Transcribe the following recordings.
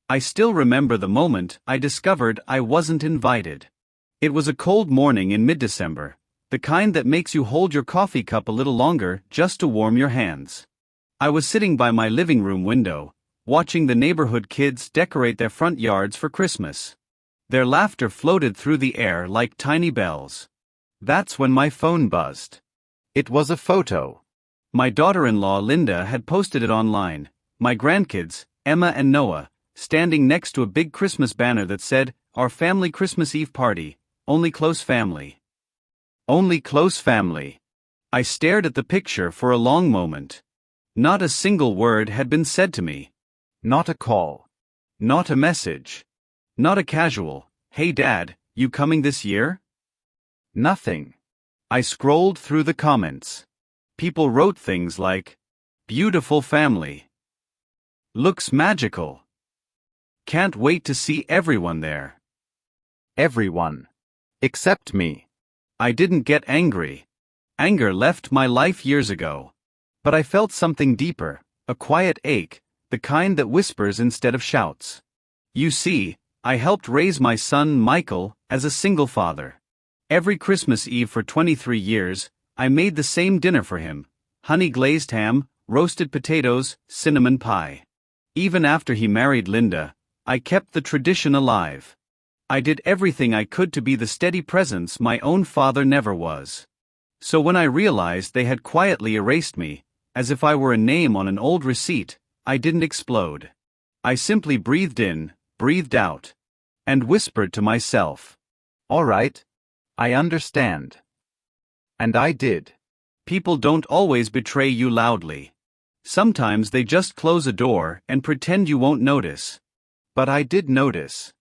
I still remember the moment I discovered I wasn't invited. It was a cold morning in mid-December, the kind that makes you hold your coffee cup a little longer just to warm your hands. I was sitting by my living room window, watching the neighborhood kids decorate their front yards for Christmas. Their laughter floated through the air like tiny bells. That's when my phone buzzed. It was a photo. My daughter-in-law Linda had posted it online. My grandkids, Emma and Noah, standing next to a big Christmas banner that said, "Our family Christmas Eve party, only close family." Only close family. I stared at the picture for a long moment. Not a single word had been said to me. Not a call. Not a message. Not a casual, "Hey Dad, you coming this year?" Nothing. I scrolled through the comments. People wrote things like, "Beautiful family. Looks magical. Can't wait to see everyone there." Everyone. Except me. I didn't get angry. Anger left my life years ago. But I felt something deeper, a quiet ache, the kind that whispers instead of shouts. You see, I helped raise my son Michael as a single father. Every Christmas Eve for 23 years, I made the same dinner for him: honey glazed ham, roasted potatoes, cinnamon pie. Even after he married Linda, I kept the tradition alive. I did everything I could to be the steady presence my own father never was. So when I realized they had quietly erased me, as if I were a name on an old receipt, I didn't explode. I simply breathed in, breathed out, and whispered to myself, "All right. I understand." And I did. People don't always betray you loudly. Sometimes they just close a door and pretend you won't notice. But I did notice.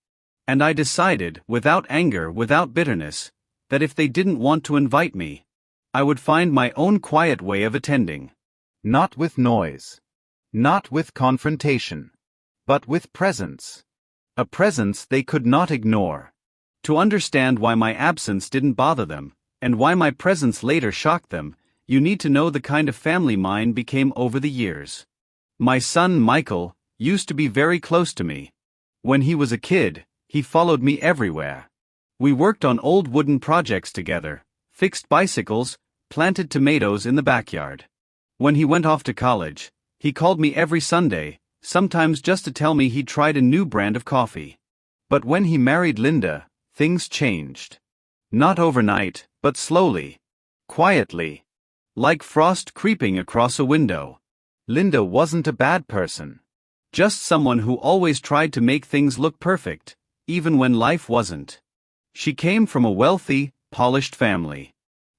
And I decided, without anger, without bitterness, that if they didn't want to invite me, I would find my own quiet way of attending. Not with noise. Not with confrontation. But with presence. A presence they could not ignore. To understand why my absence didn't bother them, and why my presence later shocked them, you need to know the kind of family mine became over the years. My son Michael used to be very close to me. When he was a kid, he followed me everywhere. We worked on old wooden projects together, fixed bicycles, planted tomatoes in the backyard. When he went off to college, he called me every Sunday, sometimes just to tell me he'd tried a new brand of coffee. But when he married Linda, things changed. Not overnight, but slowly. Quietly. Like frost creeping across a window. Linda wasn't a bad person. Just someone who always tried to make things look perfect, even when life wasn't. She came from a wealthy, polished family.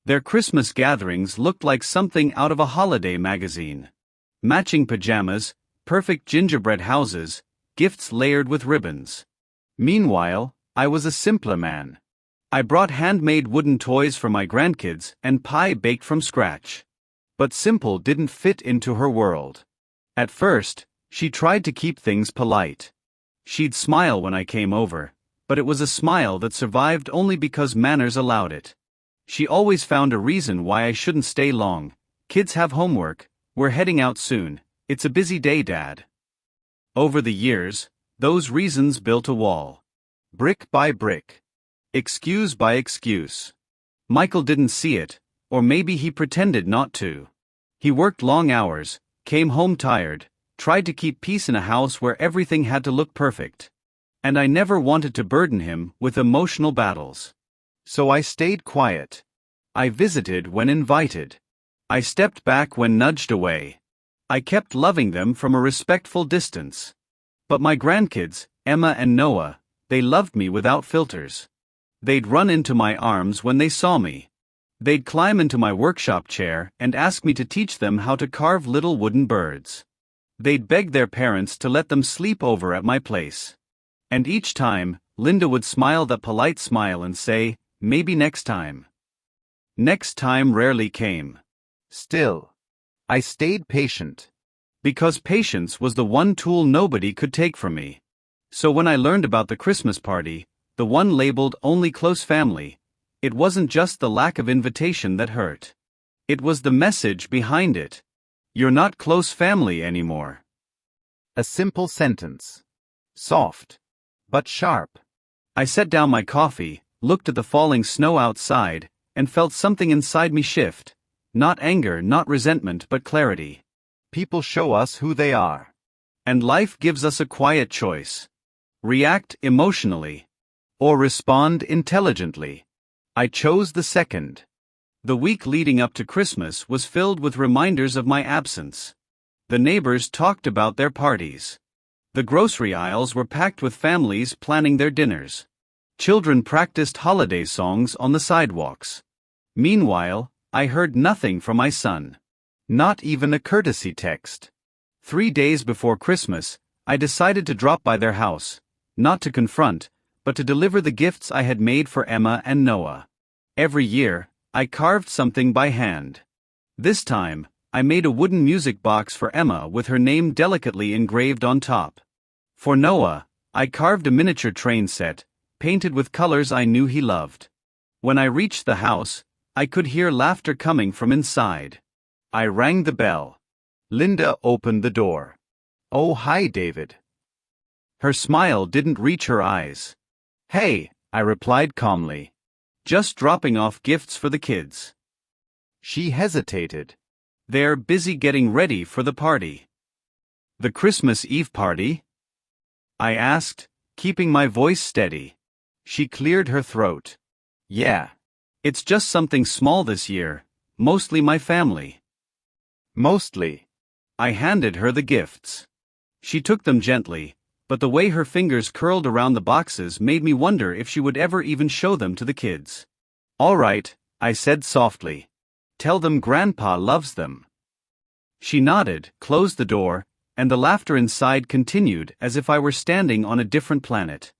Their Christmas gatherings looked like something out of a holiday magazine. Matching pajamas, perfect gingerbread houses, gifts layered with ribbons. Meanwhile, I was a simpler man. I brought handmade wooden toys for my grandkids and pie baked from scratch. But simple didn't fit into her world. At first, she tried to keep things polite. She'd smile when I came over, but it was a smile that survived only because manners allowed it. She always found a reason why I shouldn't stay long. "Kids have homework, we're heading out soon, it's a busy day, Dad." Over the years, those reasons built a wall. Brick by brick. Excuse by excuse. Michael didn't see it, or maybe he pretended not to. He worked long hours, came home tired, tried to keep peace in a house where everything had to look perfect. And I never wanted to burden him with emotional battles. So I stayed quiet. I visited when invited. I stepped back when nudged away. I kept loving them from a respectful distance. But my grandkids, Emma and Noah, they loved me without filters. They'd run into my arms when they saw me. They'd climb into my workshop chair and ask me to teach them how to carve little wooden birds. They'd beg their parents to let them sleep over at my place. And each time, Linda would smile that polite smile and say, "Maybe next time." Next time rarely came. Still, I stayed patient. Because patience was the one tool nobody could take from me. So when I learned about the Christmas party, the one labeled only close family, it wasn't just the lack of invitation that hurt. It was the message behind it. You're not close family anymore. A simple sentence. Soft. But sharp. I set down my coffee, looked at the falling snow outside, and felt something inside me shift. Not anger, not resentment, but clarity. People show us who they are. And life gives us a quiet choice. React emotionally. Or respond intelligently. I chose the second. The week leading up to Christmas was filled with reminders of my absence. The neighbors talked about their parties. The grocery aisles were packed with families planning their dinners. Children practiced holiday songs on the sidewalks. Meanwhile, I heard nothing from my son. Not even a courtesy text. 3 days before Christmas, I decided to drop by their house, not to confront, but to deliver the gifts I had made for Emma and Noah. Every year, I carved something by hand. This time, I made a wooden music box for Emma with her name delicately engraved on top. For Noah, I carved a miniature train set, painted with colors I knew he loved. When I reached the house, I could hear laughter coming from inside. I rang the bell. Linda opened the door. "Oh, hi, David." Her smile didn't reach her eyes. "Hey," I replied calmly. "Just dropping off gifts for the kids." She hesitated. "They're busy getting ready for the party." "The Christmas Eve party?" I asked, keeping my voice steady. She cleared her throat. "Yeah. It's just something small this year, mostly my family." Mostly. I handed her the gifts. She took them gently, but the way her fingers curled around the boxes made me wonder if she would ever even show them to the kids. "All right," I said softly. "Tell them Grandpa loves them." She nodded, closed the door, and the laughter inside continued as if I were standing on a different planet.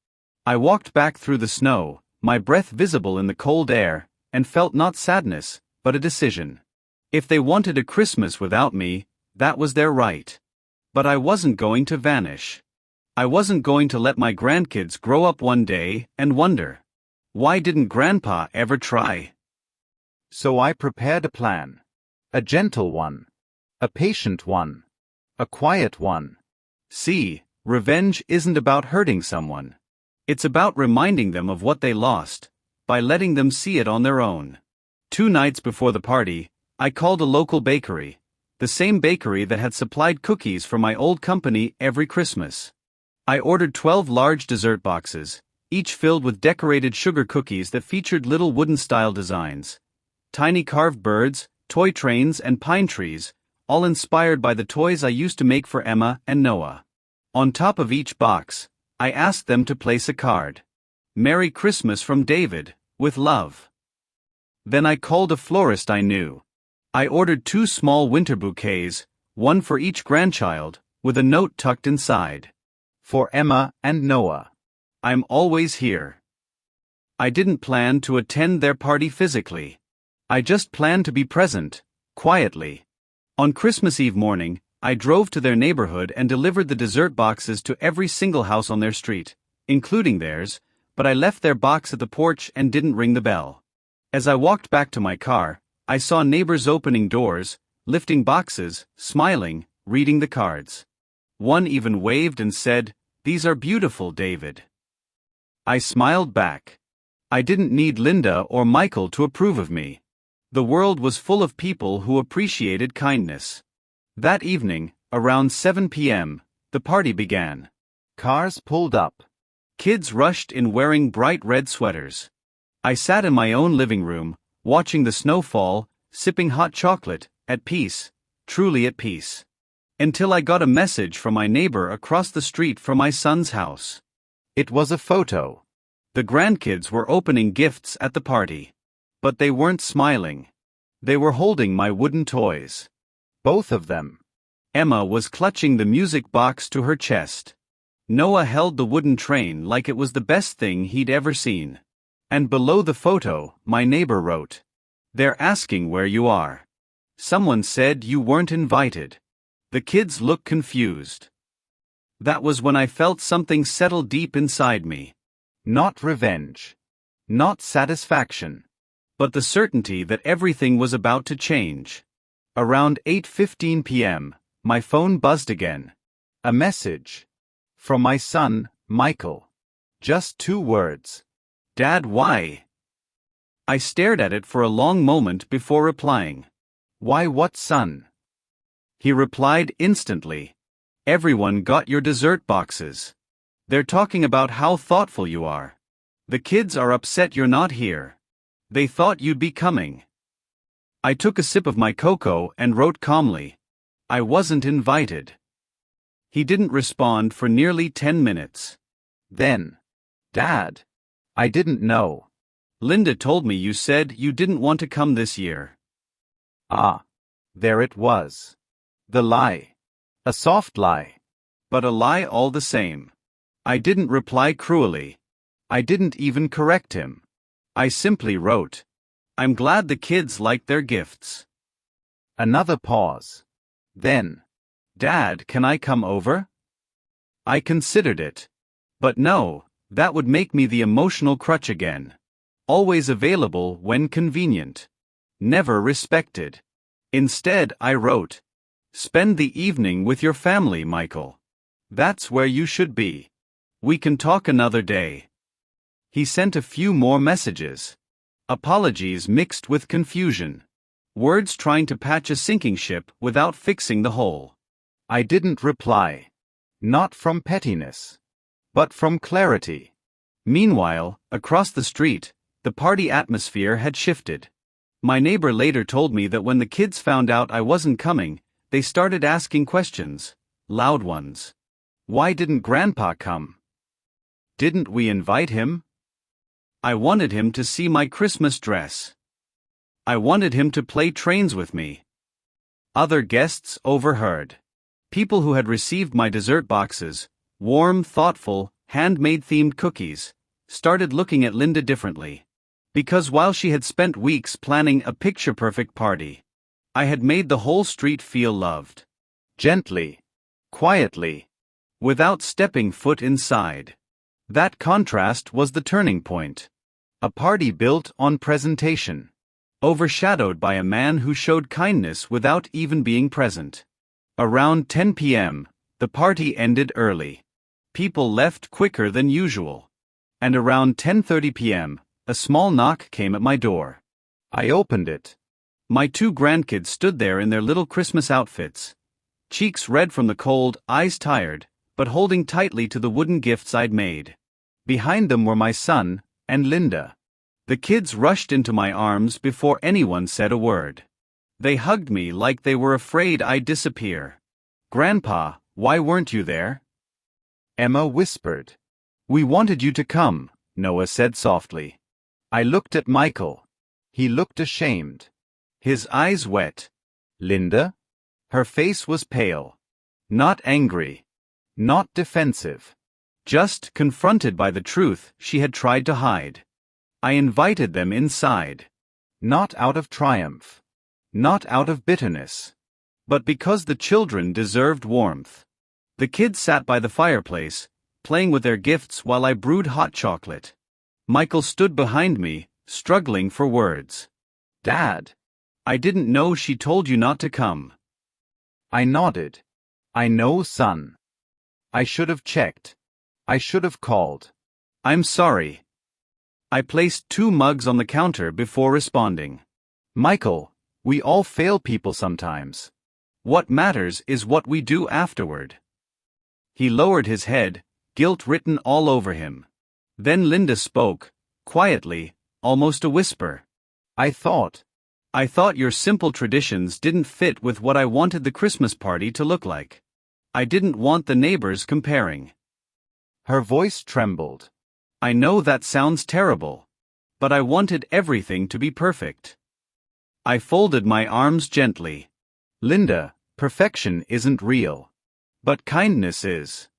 I walked back through the snow, my breath visible in the cold air, and felt not sadness, but a decision. If they wanted a Christmas without me, that was their right. But I wasn't going to vanish. I wasn't going to let my grandkids grow up one day and wonder, why didn't Grandpa ever try? So I prepared a plan. A gentle one. A patient one. A quiet one. See, revenge isn't about hurting someone. It's about reminding them of what they lost, by letting them see it on their own. 2 nights before the party, I called a local bakery, the same bakery that had supplied cookies for my old company every Christmas. I ordered 12 large dessert boxes, each filled with decorated sugar cookies that featured little wooden-style designs. Tiny carved birds, toy trains, and pine trees, all inspired by the toys I used to make for Emma and Noah. On top of each box, I asked them to place a card. "Merry Christmas from David, with love." Then I called a florist I knew. I ordered 2 small winter bouquets, one for each grandchild, with a note tucked inside. For Emma and Noah. I'm always here. I didn't plan to attend their party physically. I just planned to be present, quietly. On Christmas Eve morning, I drove to their neighborhood and delivered the dessert boxes to every single house on their street, including theirs, but I left their box at the porch and didn't ring the bell. As I walked back to my car, I saw neighbors opening doors, lifting boxes, smiling, reading the cards. One even waved and said, "These are beautiful, David." I smiled back. I didn't need Linda or Michael to approve of me. The world was full of people who appreciated kindness. That evening, around 7 p.m., the party began. Cars pulled up. Kids rushed in wearing bright red sweaters. I sat in my own living room, watching the snow fall, sipping hot chocolate, at peace, truly at peace. Until I got a message from my neighbor across the street from my son's house. It was a photo. The grandkids were opening gifts at the party. But they weren't smiling. They were holding my wooden toys. Both of them. Emma was clutching the music box to her chest. Noah held the wooden train like it was the best thing he'd ever seen. And below the photo, my neighbor wrote, "They're asking where you are. Someone said you weren't invited." The kids looked confused. That was when I felt something settle deep inside me. Not revenge. Not satisfaction. But the certainty that everything was about to change. Around 8:15 p.m., my phone buzzed again. A message. From my son, Michael. Just 2 words. Dad, why? I stared at it for a long moment before replying. Why, what son? He replied instantly. Everyone got your dessert boxes. They're talking about how thoughtful you are. The kids are upset you're not here. They thought you'd be coming. I took a sip of my cocoa and wrote calmly. I wasn't invited. He didn't respond for nearly 10 minutes. Then, Dad, I didn't know. Linda told me you said you didn't want to come this year. Ah, there it was. The lie. A soft lie. But a lie all the same. I didn't reply cruelly. I didn't even correct him. I simply wrote, I'm glad the kids liked their gifts. Another pause. Then, Dad, can I come over? I considered it. But no, that would make me the emotional crutch again. Always available when convenient. Never respected. Instead, I wrote, spend the evening with your family, Michael. That's where you should be. We can talk another day. He sent a few more messages. Apologies mixed with confusion. Words trying to patch a sinking ship without fixing the hole. I didn't reply. Not from pettiness, but from clarity. Meanwhile, across the street, the party atmosphere had shifted. My neighbor later told me that when the kids found out I wasn't coming, they started asking questions, loud ones. Why didn't Grandpa come? Didn't we invite him? I wanted him to see my Christmas dress. I wanted him to play trains with me. Other guests overheard. People who had received my dessert boxes, warm, thoughtful, handmade-themed cookies, started looking at Linda differently. Because while she had spent weeks planning a picture-perfect party, I had made the whole street feel loved. Gently. Quietly. Without stepping foot inside. That contrast was the turning point. A party built on presentation. Overshadowed by a man who showed kindness without even being present. Around 10 p.m., the party ended early. People left quicker than usual. And around 10:30 p.m., a small knock came at my door. I opened it. My 2 grandkids stood there in their little Christmas outfits. Cheeks red from the cold, eyes tired, but holding tightly to the wooden gifts I'd made. Behind them were my son and Linda. The kids rushed into my arms before anyone said a word. They hugged me like they were afraid I'd disappear. Grandpa, why weren't you there? Emma whispered. We wanted you to come, Noah said softly. I looked at Michael. He looked ashamed. His eyes wet. Linda? Her face was pale. Not angry. Not defensive. Just confronted by the truth she had tried to hide. I invited them inside. Not out of triumph. Not out of bitterness. But because the children deserved warmth. The kids sat by the fireplace, playing with their gifts while I brewed hot chocolate. Michael stood behind me, struggling for words. Dad. I didn't know she told you not to come. I nodded. I know, son. I should have checked. I should have called. I'm sorry. I placed 2 mugs on the counter before responding. Michael, we all fail people sometimes. What matters is what we do afterward. He lowered his head, guilt written all over him. Then Linda spoke, quietly, almost a whisper. I thought your simple traditions didn't fit with what I wanted the Christmas party to look like. I didn't want the neighbors comparing. Her voice trembled. I know that sounds terrible. But I wanted everything to be perfect. I folded my arms gently. Linda, perfection isn't real. But kindness is.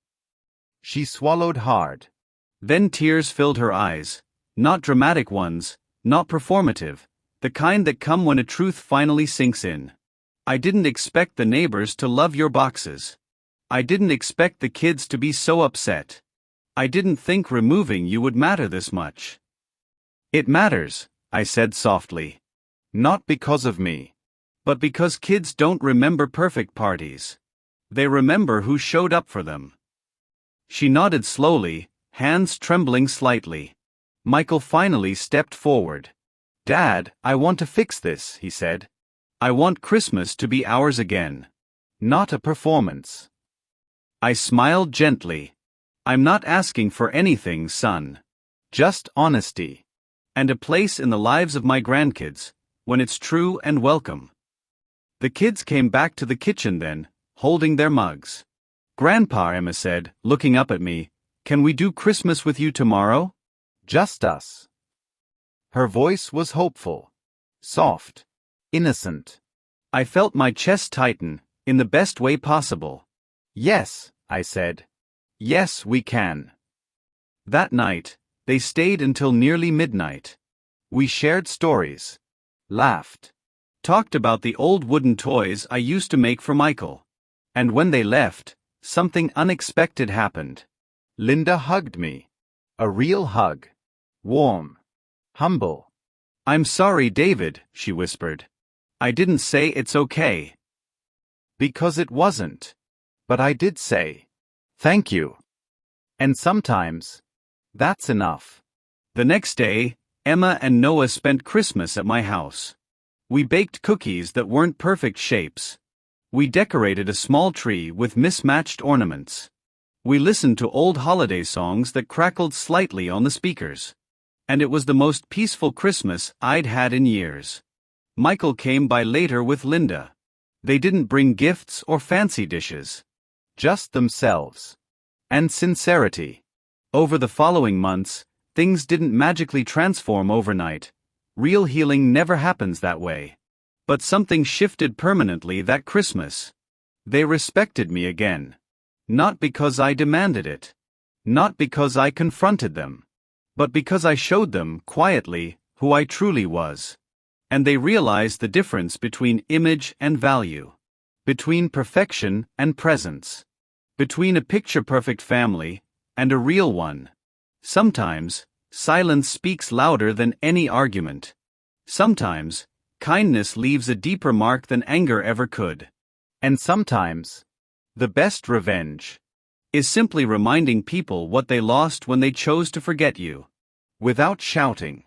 She swallowed hard. Then tears filled her eyes. Not dramatic ones, not performative. The kind that come when a truth finally sinks in. I didn't expect the neighbors to love your boxes. I didn't expect the kids to be so upset. I didn't think removing you would matter this much. It matters, I said softly. Not because of me. But because kids don't remember perfect parties. They remember who showed up for them. She nodded slowly, hands trembling slightly. Michael finally stepped forward. "Dad, I want to fix this," he said. "I want Christmas to be ours again. Not a performance." I smiled gently. "I'm not asking for anything, son. Just honesty. And a place in the lives of my grandkids, when it's true and welcome." The kids came back to the kitchen then, holding their mugs. "Grandpa," Emma said, looking up at me, "can we do Christmas with you tomorrow? Just us." Her voice was hopeful. Soft. Innocent. I felt my chest tighten, in the best way possible. "Yes," I said. "Yes, we can." That night, they stayed until nearly midnight. We shared stories. Laughed. Talked about the old wooden toys I used to make for Michael. And when they left, something unexpected happened. Linda hugged me. A real hug. Warm. Humble. "I'm sorry, David," she whispered. "I didn't say it's okay." Because it wasn't. But I did say, "Thank you." And sometimes, that's enough. The next day, Emma and Noah spent Christmas at my house. We baked cookies that weren't perfect shapes. We decorated a small tree with mismatched ornaments. We listened to old holiday songs that crackled slightly on the speakers. And it was the most peaceful Christmas I'd had in years. Michael came by later with Linda. They didn't bring gifts or fancy dishes. Just themselves. And sincerity. Over the following months, things didn't magically transform overnight. Real healing never happens that way. But something shifted permanently that Christmas. They respected me again. Not because I demanded it. Not because I confronted them. But because I showed them, quietly, who I truly was. And they realized the difference between image and value. Between perfection and presence. Between a picture-perfect family and a real one. Sometimes, silence speaks louder than any argument. Sometimes, kindness leaves a deeper mark than anger ever could. And sometimes, the best revenge is simply reminding people what they lost when they chose to forget you. Without shouting.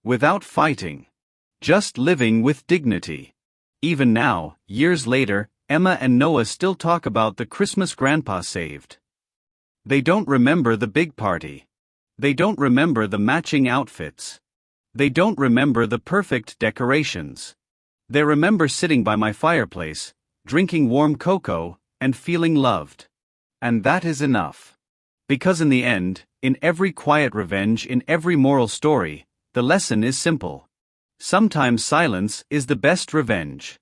Without fighting. Just living with dignity. Even now, years later, Emma and Noah still talk about the Christmas Grandpa saved. They don't remember the big party. They don't remember the matching outfits. They don't remember the perfect decorations. They remember sitting by my fireplace, drinking warm cocoa, and feeling loved. And that is enough. Because in the end, in every quiet revenge, in every moral story, the lesson is simple. Sometimes silence is the best revenge.